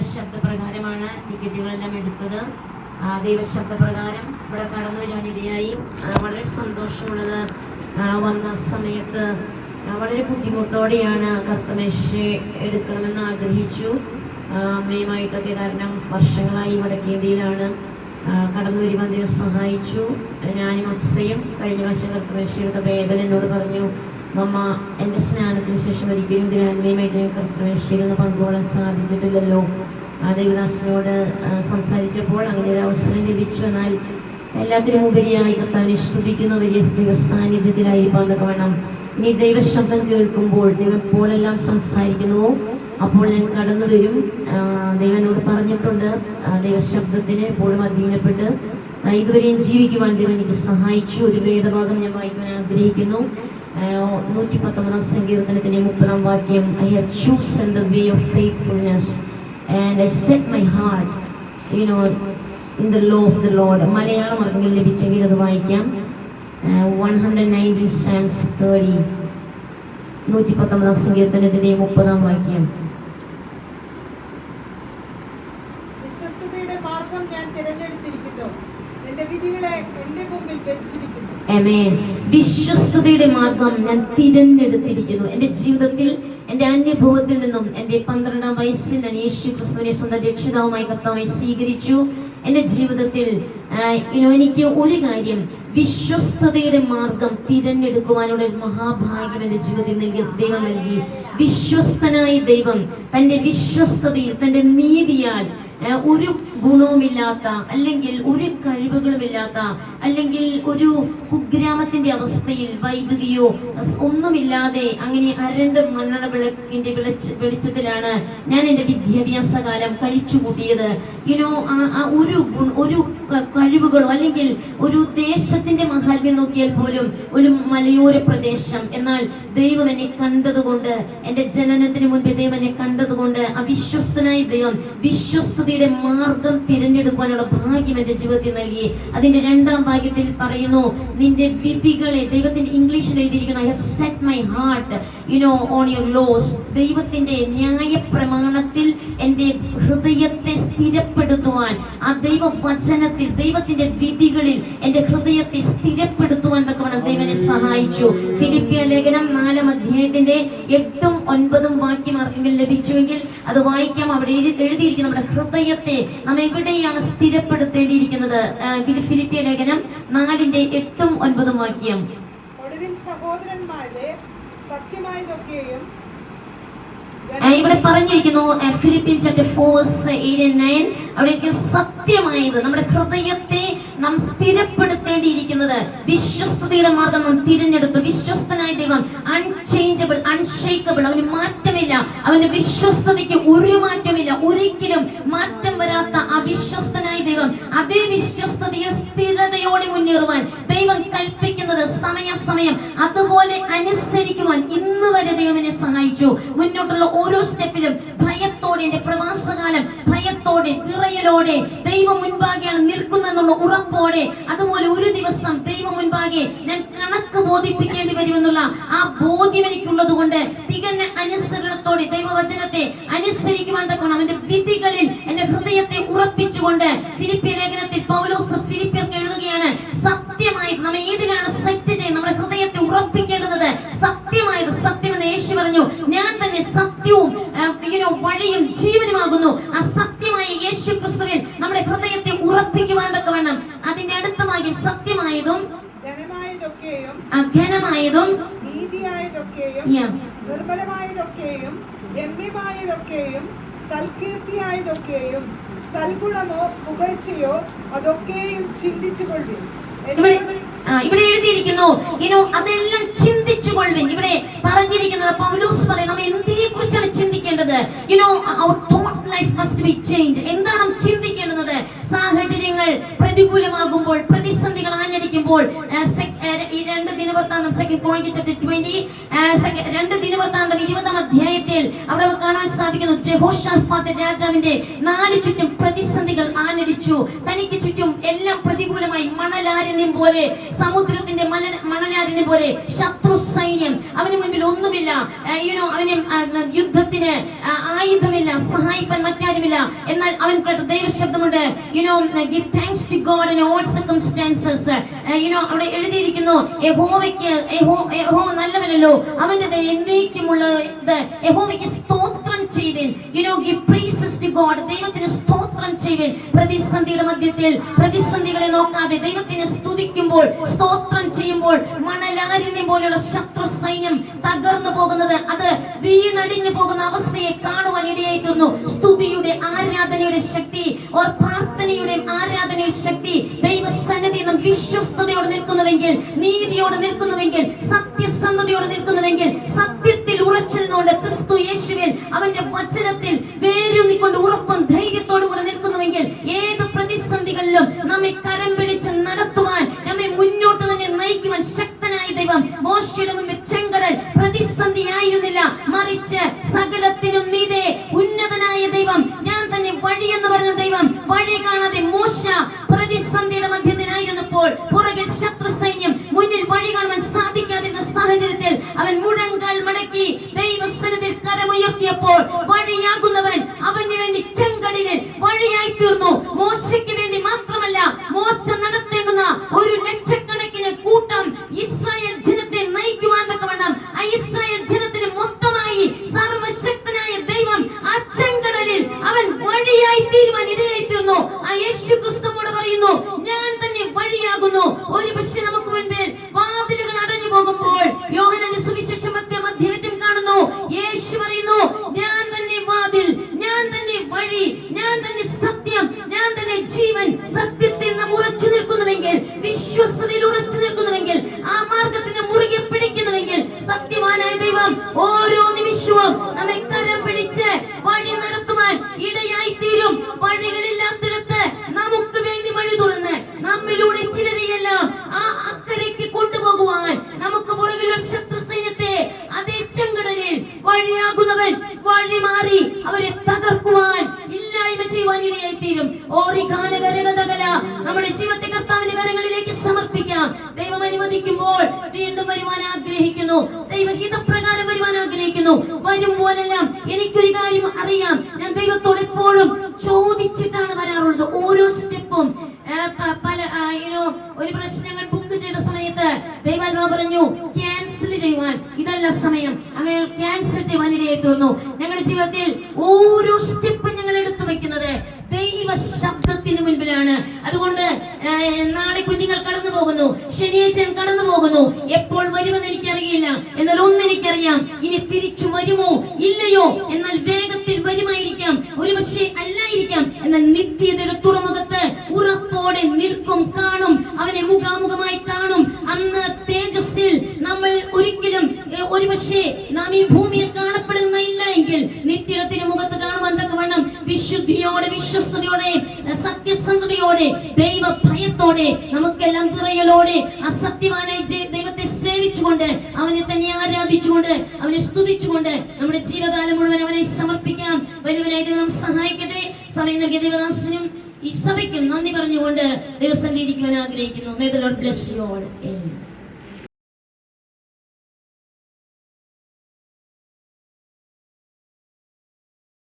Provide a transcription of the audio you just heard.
ദൈവശബ്ദപ്രകാരമാണ് ടിക്കറ്റുകളെല്ലാം എടുത്തത്. ദൈവശബ്ദപ്രകാരം ഇവിടെ കടന്നു വരുവാനിടയായി. വളരെ സന്തോഷമുള്ളത്, വന്ന സമയത്ത് വളരെ ബുദ്ധിമുട്ടോടെയാണ് കർത്തമേശ എടുക്കണമെന്ന് ആഗ്രഹിച്ചു. അമ്മയുമായിട്ടൊക്കെ, കാരണം വർഷങ്ങളായി വടക്കേന്ത്യയിലാണ്. കടന്നു വരുവാൻ ദൈവം സഹായിച്ചു. ഞാനും അക്സയും കഴിഞ്ഞ പ്രാവശ്യം കർത്തമേശ എടുത്ത ബേബൽ എന്നോട് പറഞ്ഞു, മമ്മ എൻ്റെ സ്നാനത്തിന് ശേഷം ഒരിക്കലും ഗ്രാൻഡ്മയുമായിട്ട് കർത്തമേശയിൽ നിന്ന് പങ്കുകൊള്ളാൻ സാധിച്ചിട്ടില്ലല്ലോ. ദൈവദാസനോട് സംസാരിച്ചപ്പോൾ അങ്ങനെ ഒരു അവസരം ലഭിച്ചു. എന്നാൽ എല്ലാത്തിനും ഉപരിയായി കർത്താവിനെ സ്തുതിക്കുന്ന വലിയ ദൈവ സാന്നിധ്യത്തിലായിരിക്കാൻ വേണം. ഇനി ദൈവശബ്ദം കേൾക്കുമ്പോൾ ദൈവം എപ്പോഴെല്ലാം സംസാരിക്കുന്നുവോ അപ്പോൾ ഞാൻ കടന്നു വരും. ദൈവനോട് പറഞ്ഞിട്ടുണ്ട്, ദൈവശബ്ദത്തിന് എപ്പോഴും അധീനപ്പെട്ട് ഇതുവരെയും ജീവിക്കുവാൻ ദൈവം എനിക്ക് സഹായിച്ചു. ഒരു വേദഭാഗം ഞാൻ വായിക്കുവാൻ ആഗ്രഹിക്കുന്നു. 119 സങ്കീർത്തനത്തിന്റെ 30 വാക്യം. I have chosen the way of faithfulness and I set my heart, in the law of the Lord. Malayalam ആർക്കെങ്കിലും ലഭിച്ചെങ്കിൽ അത് വായിക്കാം. 119 Psalms 30, 119 സങ്കീർത്തനത്തിന്റെ 30 വാക്യം. വിശ്വസ്തതയുടെ മാർഗ്ഗം ഞാൻ തിരഞ്ഞെടുത്തിരിക്കുന്നു, എന്റെ വിധികളെ എന്റെ മുമ്പിൽ വെച്ചിരിക്കുന്നു. ആമേൻ. വിശ്വസ്തതയുടെ മാർഗം ഞാൻ തിരഞ്ഞെടുത്തിരിക്കുന്നു. എൻ്റെ ജീവിതത്തിൽ എൻ്റെ അനുഭവത്തിൽ നിന്നും എൻ്റെ 12ാം വയസ്സിൽ ഞാൻ യേശു ക്രിസ്തുവിനെ സ്വന്തം രക്ഷിതാവുമായി കർത്താവായി സ്വീകരിച്ചു. എൻ്റെ ജീവിതത്തിൽ എനിക്ക് ഒരു കാര്യം, വിശ്വസ്തതയുടെ മാർഗം തിരഞ്ഞെടുക്കുവാനുള്ള ഒരു മഹാഭാഗ്യം എൻ്റെ ജീവിതത്തിൽ ദൈവം നൽകി. വിശ്വസ്തനായ ദൈവം തൻ്റെ വിശ്വസ്തതയിൽ, തൻ്റെ നീതിയാൽ ഒരു ഗുണവുമില്ലാത്ത, അല്ലെങ്കിൽ ഒരു കഴിവുകളുമില്ലാത്ത, അല്ലെങ്കിൽ ഒരു കുഗ്രാമത്തിന്റെ അവസ്ഥയിൽ വൈദ്യുതിയോ ഒന്നുമില്ലാതെ അങ്ങനെ അരണ്ട മണ്ണെണ്ണ വിളക്കിന്റെ വെളിച്ചത്തിലാണ് ഞാൻ എൻ്റെ വിദ്യാഭ്യാസ കാലം കഴിച്ചുകൂട്ടിയത്. ഒരു കഴിവുകളോ അല്ലെങ്കിൽ ഒരു ദേശത്തിന്റെ മഹാത്മ്യം നോക്കിയാൽ പോലും ഒരു മലയോര പ്രദേശം, എന്നാൽ ദൈവം എന്നെ കണ്ടതുകൊണ്ട്, എൻ്റെ ജനനത്തിന് മുൻപ് ദൈവം എന്നെ കണ്ടതുകൊണ്ട്, അവിശ്വസ്തനായ ദൈവം വിശ്വസ്തതയുടെ മാർഗം തിരഞ്ഞെടുക്കാനുള്ള ഭാഗ്യം എൻ്റെ ജീവിതത്തിൽ നൽകി. അതിന്റെ 2ാം ഭാഗ്യത്തിൽ പറയുന്നു, നിന്റെ വിധികളെ, ദൈവത്തിന്റെ ഇംഗ്ലീഷിൽ എഴുതിയിരിക്കുന്നു, I have set my heart, on your laws. ദൈവത്തിന്റെ ന്യായ പ്രമാണത്തിൽ എൻ്റെ ഹൃദയത്തെ സ്ഥിരപ്പെടുത്തുവാൻ, ആ ദൈവവചനത്തിൽ, ദൈവത്തിന്റെ വിധികളിൽ എൻ്റെ ഹൃദയത്തെ സ്ഥിരപ്പെടുത്തുവാൻ തക്കവണ്ണം ദൈവനെ സഹായിച്ചു. ഫിലിപ്പിയ ലേഖനം 4-ാം അധ്യായത്തിന്റെ 8ഉം 9ഉം വാക്യം ആർക്കെങ്കിലും ലഭിച്ചുവെങ്കിൽ അത് വായിക്കാം. അവിടെ എഴുതിയിരിക്കുന്ന നമ്മുടെ ഹൃദയത്തെ നാം എവിടെയാണ് സ്ഥിരപ്പെടുത്തേണ്ടിയിരിക്കുന്നത്? ഫിലിപ്പിയ ലേഖനം 4-ന്റെ 8ഉം 9ഉം വാക്യം. ഒടുവിൽ സഹോദരന്മാരെ, സത്യമായതൊക്കെയും ഇവിടെ പറഞ്ഞിരിക്കുന്നു, ഫിലിപ്പിയൻസ് ചാപ്റ്റർ 4:8-9, അവിടെ സത്യമായത്, നമ്മുടെ ഹൃദയത്തെ നാം സ്ഥിരപ്പെടുത്തേണ്ടിയിരിക്കുന്നത്. വിശ്വസ്തതയുടെ മാർഗം നാം തിരഞ്ഞെടുത്തു. വിശ്വസ്തനായ ദൈവം അൺചേഞ്ചബിൾ, അൺഷേക്കബിൾ, അവന് മാറ്റമില്ല. അവന്റെ വിശ്വസ്തതയ്ക്ക് ഒരു മാറ്റമില്ല. ഒരിക്കലും മാറ്റം വരാത്ത ആ വിശ്വസ്തനായ ദൈവം, അതേ വിശ്വസ്തതയിൽ സ്ഥിരതയോടെ മുന്നേറുവാൻ ദൈവം കൽപ്പിക്കുന്നത് സമയാസമയം അതുപോലെ അനുസരിക്കുവാൻ ഇന്ന് വരെ ദൈവം എന്നെ സഹായിച്ചു. മുന്നോട്ടുള്ള ഓരോ സ്റ്റെപ്പിലും ഭയത്തോടെ, എന്റെ പ്രവാസകാലം ഭയത്തോടെ, വിറയലോടെ ദൈവം മുൻപാകെയാണ് നിൽക്കുന്നതെന്നുള്ള ഉറപ്പോടെ, അതുപോലെ ഒരു ദിവസം ദൈവം മുൻപാകെ ഞാൻ കണക്ക് ബോധിപ്പിക്കേണ്ടി വരുമെന്നുള്ള ആ ബോധ്യം എനിക്കുള്ളത് കൊണ്ട് തികഞ്ഞ അനുസരണത്തോടെ ദൈവവചനത്തെ അനുസരിക്കുവാൻ തക്കണം അവന്റെ വിധികളിൽ എന്റെ ഹൃദയത്തെ ഉറപ്പിച്ചുകൊണ്ട് ഫിലിപ്പിയ ലേഖനത്തിൽ പൗലോസ് ഫിലിപ്പിയർക്ക് എഴുതുകയാണ്, സത്യമായത് നമ്മെ ഏതിനാണ് സെറ്റ് ചെയ്യുന്നത്, നമ്മുടെ ഹൃദയത്തെ ഉറപ്പിക്കേണ്ടത് സത്യമായത്. സത്യമെന്ന് യേശു പറഞ്ഞു, ഞാൻ തന്നെ സത്യവും വഴിയും ജീവനുമാകുന്നു. ആ സത്യമായ യേശു ക്രിസ്തുവിൽ നമ്മുടെ ഹൃദയത്തെ ഉറപ്പിക്കുവാൻ തക്കവണ്ണം അതിന്റെ അടുത്ത ഭാഗ്യം സത്യമായതും അഘനമായതും നീതിയായതൊക്കെയും നിർമ്മലമായതൊക്കെയും രമ്യമായതൊക്കെയും സൽകീർത്തിയായതൊക്കെയും സൽഗുണമോ പുകഴ്ചയോ അതൊക്കെയും ചിന്തിച്ചുകൊള്ളുവിൻ. ഇവിടെ എഴുതിയിരിക്കുന്നു, അതെല്ലാം ചിന്തിച്ചുകൊള്ളുവിൻ. ഇവിടെ പറഞ്ഞിരിക്കുന്നത് പൗലോസ് പറയും, നമ്മൾ എന്തിനെ കുറിച്ചാണ് ചിന്തിക്കേണ്ടത്? our thought life must be changed. എന്താണ് ചിന്തിക്കേണ്ടത്? സാഹചര്യങ്ങൾ പ്രതികൂലമാകുമ്പോൾ, പ്രതിസന്ധികൾ ആഞ്ഞടിക്കുമ്പോൾ, 2 ദിനവൃത്താന്തം 20-ാം അധ്യായത്തിൽ അവിടെ കാണാൻ സാധിക്കുന്നു, യെഹോശാഫാത്ത് രാജാവിന്റെ 4 ചുറ്റും പ്രതിസന്ധികൾ ആഞ്ഞടിച്ചു. തനിക്ക് ചുറ്റും എല്ലാം പ്രതികൂലമായി, മണലാരണ്യം പോലെ, സമുദ്രത്തിന്റെ മണലാരണ്യം പോലെ ശത്രു സൈന്യം. അവന് മുൻപിൽ ഒന്നുമില്ല. അവന് യുദ്ധത്തിന് ആയുധമില്ല, സഹായിപ്പാൻ മറ്റാരുമില്ല. എന്നാൽ അവൻ കേട്ട ദൈവശബ്ദമുണ്ട്, give thanks to God in all circumstances. അവിടെ എഴുതിയിരിക്കുന്നു, യഹോവ നല്ലവനല്ലോ, അവന്റെ എന്നേക്കുമുള്ള യഹോവയ്ക്ക് സ്തോത്രം ചെയ്യുവിൻ. Give praises to God. ദൈവത്തിന് സ്തോത്രം ചെയ്യുവിൻ. പ്രതിസന്ധിയുടെ മധ്യത്തിൽ പ്രതിസന്ധികളെ നോക്കാതെ ദൈവത്തിനെ സ്തുതിക്കുമ്പോൾ, സ്തോത്രം ചെയ്യുമ്പോൾ മണലാരിനെ പോലെയുള്ള ശത്രു സൈന്യം തകർന്നു പോകുന്നത്, അത് വീണടിഞ്ഞു പോകുന്ന അവസ്ഥയെ കാണുവാൻ ഇടയായിത്തീർന്നു. സ്തുതിയുടെ ആരാധനയുടെ ശക്തി, പ്രാർത്ഥനയുടെ ആരാധനയുടെ ശക്തി, ദൈവസന്നിധി നാം വിശ്വസ്തയോടെ നിൽക്കുന്നുവെങ്കിൽ, നീതിയോടെ നിൽക്കുന്നുവെങ്കിൽ, സത്യസന്ധതയോടെ നിൽക്കുന്നുവെങ്കിൽ, സത്യത്തിൽ ഉറച്ചു നിന്നുകൊണ്ട് ക്രിസ്തു യേശുവിൽ അവന്റെ വചനത്തിൽ വേരൂന്നിക്കൊണ്ട് ഉറപ്പും ധൈര്യത്തോടും കൂടെ നിൽക്കുന്നുവെങ്കിൽ, ഏത് പ്രതിസന്ധികളിലും നമ്മെ കരം പിടിച്ച് നടത്തുവാൻ, നമ്മെ മുന്നോട്ട് തന്നെ നയിക്കുവാൻ ശക്തനായ ദൈവം. മോശയുടെ മുമ്പിൽ ചെങ്കടൽ പ്രതിസന്ധിയായിരുന്നില്ല, മറിച്ച് സകലത്തിനും മീതെ ഉന്നതനായ ദൈവം, ഞാൻ തന്നെ വഴി എന്ന് പറഞ്ഞ ദൈവം, വഴി കാണാതെ മോശ പ്രതിസന്ധിയുടെ മധ്യത്തിലായിരുന്നപ്പോൾ, പുറകിൽ ശത്രു സൈന്യം, മുന്നിൽ വഴി കാണുവാൻ സാധിക്കാതിരുന്ന സാഹചര്യത്തിൽ അവൻ മുഴങ്കാൽ മടക്കി ദൈവസന്നിധിയിൽ കരമുയർത്തിയപ്പോൾ വഴിയാകുന്നവൻ അവന് വേണ്ടി ചെങ്കടലിൽ വഴിയായി തീർന്നു. മോശയ്ക്ക് വേണ്ടി മാത്രമല്ല, മോശ നടത്തേണ്ടുന്ന ഒരു ലക്ഷക്കണക്കിന് കൂട്ടം ഇസ്രായേൽ ജനത്തെ നയിക്കുവാൻ തക്കവണ്ണം ആ ഇസ്രായേൽ ജനത്തിന് മൊത്തമായി സർവശക്തനായ ദൈവം ആ ചെങ്കടലിൽ അവൻ വഴിയായി തീരുവാൻ ഇടയായി തീർന്നു. ആ യേശു ക്രിസ്തുവോട് പറയുന്നു, ഞാൻ തന്നെ വഴിയാകുന്നു. ഒരു പക്ഷെ നമുക്ക് മുൻപിൽ വാതിലുകൾ അടഞ്ഞു പോകുമ്പോൾ, യോഹന്നാന്റെ സുവിശേഷം മധ്യത്തിൽ കാണുന്നു, യേശു പറയുന്നു, ഞാൻ തന്നെ വാതിൽ, ഞാൻ തന്നെ വഴി, ഞാൻ തന്നെ സത്യം, ഞാൻ തന്നെ ജീവൻ. സത്യത്തിൽ നാം ഉറച്ചു നിൽക്കുന്നുവെങ്കിൽ, വിശ്വസ്തതയിൽ ഉറച്ചു നിൽക്കുന്നുവെങ്കിൽ, ആ മാർഗത്തിന് മുറുകെ പിടിക്കുന്നുവെങ്കിൽ, സത്യവാനായ ദൈവം ഓരോ നിമിഷവും നമ്മെ കരം പിടിച്ച് വഴി നടത്തുവാൻ ഇടയായി തീരും. വഴികളില്ലാത്തിടത്ത് നമുക്ക് വേണ്ടി വഴി തുറന്ന് നമ്മിലൂടെ ചിലരെയെല്ലാം ആ അക്കരയ്ക്ക് കൊണ്ടുപോകുവാൻ, നമുക്ക് പുറകിലുള്ള ശത്രു സൈന്യത്തെ അതേ ചെങ്കടലിൽ വഴിയാകുന്നവൻ വഴി മാറി അവരെ തകർക്കുവാൻ, ഇല്ലായ്മ ചെയ്യുവാൻ ഇടയായി തീരും. നമ്മുടെ ജീവിതത്തെ കർത്താവിന്റെ കരങ്ങളിലേക്ക് സമർപ്പിക്കാം. ദൈവം അനുവദിക്കുമ്പോൾ വീണ്ടും വരുവാൻ ആഗ്രഹിക്കുന്നു, ദൈവഹിതപ്രകാരം വരുവാൻ ആഗ്രഹിക്കുന്നു. വരുമ്പോഴെല്ലാം എനിക്കൊരു കാര്യം അറിയാം, ഞാൻ ദൈവത്തോട് എപ്പോഴും ചോദിച്ചിട്ടാണ് വരാറുള്ളത്. ഓരോ സ്റ്റെപ്പും ഒരു പ്രശ്നങ്ങൾ ബുക്ക് ചെയ്ത സമയത്ത് ദൈവാത്മാ പറഞ്ഞു, ക്യാൻസൽ ചെയ്യുവാൻ ഇതല്ല സമയം. അങ്ങനെ ക്യാൻസൽ ചെയ്യുവാൻ ഇടയായി തീർന്നു. ഞങ്ങളുടെ ജീവിതത്തിൽ ഓരോ സ്റ്റെപ്പും ഞങ്ങൾ എടുത്തു വെക്കുന്നത് ദൈവ ശബ്ദത്തിന് മുൻപിലാണ്. അതുകൊണ്ട് നാളെ കുഞ്ഞുങ്ങൾ കടന്നു പോകുന്നു, ശനിയാഴ്ച കടന്നു പോകുന്നു, എപ്പോൾ വരുമെന്ന് എനിക്കറിയില്ല. എന്നാൽ ഒന്നെനിക്കറിയാം, ഇനി തിരിച്ചു വരുമോ ഇല്ലയോ, എന്നാൽ വേഗത്തിൽ വരുമായിരിക്കാം, ഒരു പക്ഷേ അല്ലായിരിക്കാം, എന്നാൽ നിത്യതയുടെ തുറമുഖത്ത് ഉറപ്പോടെ നിൽക്കും, കാണും, അവനെ മുഖാമുഖമായി കാണും. അന്ന് തേജസ്സിൽ നമ്മൾ ഒരിക്കലും ഒരു പക്ഷേ നാം ഈ ഭൂമിയിൽ കാണപ്പെടുന്നില്ല എങ്കിൽ നിത്യയുടെ തിരുമുഖത്ത് കാണുവാൻ തക്കവണ്ണം വിശുദ്ധിയോടെ, വിശ്വസ്തയോടെ, സത്യസന്ധതയോടെ, ദൈവ ഭയത്തോടെ, നമുക്കെല്ലാം വിറയലോടെ അസത്യവാനായ ദൈവത്തെ സേവിച്ചുകൊണ്ട്, അവനെ തന്നെ ആരാധിച്ചുകൊണ്ട്, അവനെ സ്തുതിച്ചുകൊണ്ട് നമ്മുടെ ജീവകാലം മുഴുവൻ അവനെ സമർപ്പിക്കാം. വരുവനായി ദൈവം സഹായിക്കട്ടെ. സമയം നൽകിയ ദൈവദാസനും ഈ സഭയ്ക്കും നന്ദി പറഞ്ഞുകൊണ്ട് ദൈവസന്നിധിയിൽ ഇരിക്കുവാൻ ആഗ്രഹിക്കുന്നു. May the Lord bless you all. Amen.